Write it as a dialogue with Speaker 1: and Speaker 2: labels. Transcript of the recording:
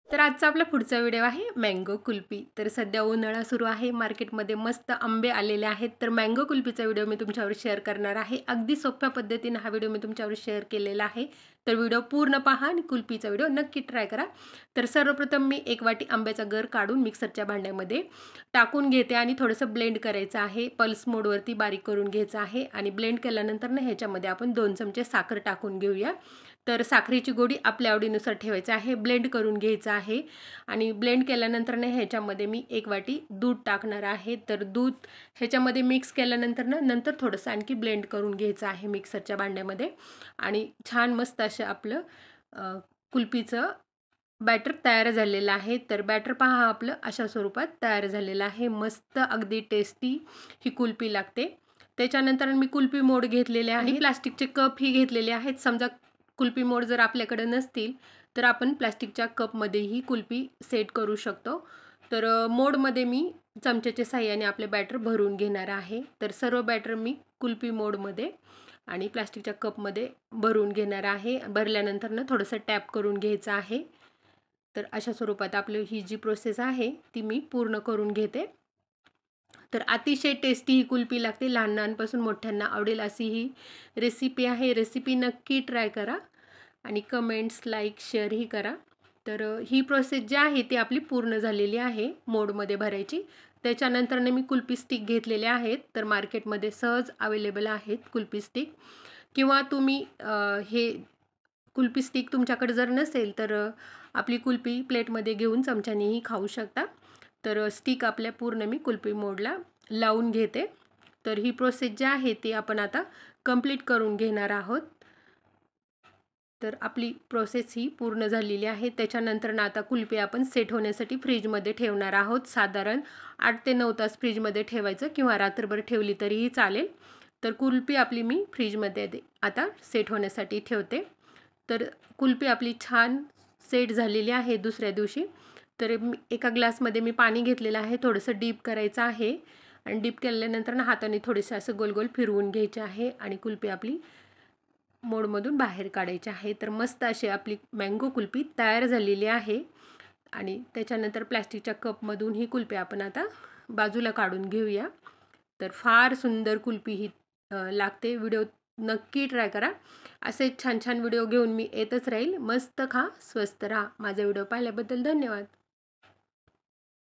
Speaker 1: तर आजचा आपला पुढचा व्हिडिओ आहे मँगो कुल्फी. तर सध्या उन्हाळा सुरू आहे, मार्केटमध्ये मस्त आंबे आलेले आहेत. तर मँगो कुल्फीचा व्हिडिओ मी तुमच्यावर शेअर करणार आहे. अगदी सोप्या पद्धतीने हा व्हिडिओ मी तुमच्यावर शेअर केलेला आहे. तर व्हिडिओ पूर्ण पहा आणि कुल्फीचा व्हिडिओ नक्की ट्राय करा. तर सर्वप्रथम मी एक वाटी आंब्याचा गर काढून मिक्सरच्या भांड्यामध्ये टाकून घेते आणि थोडंसं ब्लेंड करायचं आहे. पल्स मोडवरती बारीक करून घ्यायचं आहे आणि ब्लेंड केल्यानंतर ना ह्याच्यामध्ये आपण 2 चमचे साखर टाकून घेऊया. तर साखरेची गोडी आपल्या आवडीनुसार ठेवायची आहे. ब्लेंड करून घ्यायचं आहे आणि ब्लेंड केल्यानंतर ना ह्याच्यामध्ये मी 1 वाटी दूध टाकणार आहे. तर दूध ह्याच्यामध्ये मिक्स केल्यानंतर ना नंतर थोडंसं आणखी ब्लेंड करून घ्यायचं आहे मिक्सरच्या भांड्यामध्ये आणि छान मस्त असं आपलं कुल्फीचं बॅटर तयार झालेलं आहे. तर बॅटर पहा आपलं अशा स्वरूपात तयार झालेलं आहे. मस्त अगदी टेस्टी ही कुल्फी लागते. त्याच्यानंतर मी कुल्फी मोड घेतलेले आहे आणि प्लास्टिकचे कप ही घेतलेले आहेत. समजा कुल्फी मोड जर आपल्याकडे नसतील तर आपण प्लास्टिकच्या कपमध्येही कुल्फी सेट करू शकतो. तर मोडमध्ये मी चमच्याच्या साहाय्याने आपले बॅटर भरून घेणार आहे. तर सर्व बॅटर मी कुल्फी मोडमध्ये आणि प्लास्टिकच्या कपमध्ये भरून घेणार आहे. भरल्यानंतर ना थोडंसं टॅप करून घ्यायचं आहे. तर अशा स्वरूपात आपली ही जी प्रोसेस आहे ती मी पूर्ण करून घेते. तर अतिशय टेस्टी ही कुल्फी लागते. लहानांपासून मोठ्यांना आवडेल अशी ही रेसिपी आहे. रेसिपी नक्की ट्राय करा आणि कमेंट्स, लाईक, शेअरही करा. तर ही प्रोसेस जी आहे ती आपली पूर्ण झालेली आहे मोडमध्ये भरायची. त्याच्यानंतरने मी कुल्फी स्टिक घेतलेल्या आहेत. तर मार्केटमध्ये सहज अवेलेबल आहेत कुल्फी स्टिक किंवा तुम्ही हे कुल्फी स्टिक तुमच्याकडे जर नसेल तर आपली कुल्फी प्लेटमध्ये घेऊन चमच्यानेही खाऊ शकता. तर स्टिक आपल्या पूर्ण मी कुल्फी मोडला लावून घेते. तर ही प्रोसेस जी आहे ती आपण आता कंप्लीट करून घेणार आहोत. तर आपली प्रोसेस ही पूर्ण झालेली आहे. त्याच्यानंतर ना आता कुल्फी आपण सेट होण्यासाठी फ्रीजमध्ये ठेवणार आहोत. साधारण 8 ते 9 तास फ्रीजमध्ये ठेवायचं किंवा रात्रभर ठेवली तरीही चालेल. तर कुल्फी आपली मी फ्रीजमध्ये आता सेट होण्यासाठी ठेवते. तर कुल्फी आपली छान सेट झालेली आहे दुसऱ्या दिवशी. तर एका ग्लासमध्ये मी पाणी घेतलेलं आहे. थोडंसं डीप करायचं आहे आणि डीप केल्यानंतर ना हाताने थोडेसे असं गोल गोल फिरवून घ्यायचे आहे आणि कुल्फी आपली मोडमधून बाहेर काढायची आहे. तर मस्त अशी आपली मँगो कुल्फी तयार झालेली आहे आणि त्याच्यानंतर प्लॅस्टिकच्या कपमधून ही कुल्फी आपण आता बाजूला काढून घेऊया. तर फार सुंदर कुल्फी ही लागते. व्हिडिओ नक्की ट्राय करा. असे छान छान व्हिडिओ घेऊन मी येतच राहील. मस्त खा, स्वस्त राहा. माझा व्हिडिओ पाहिल्याबद्दल धन्यवाद.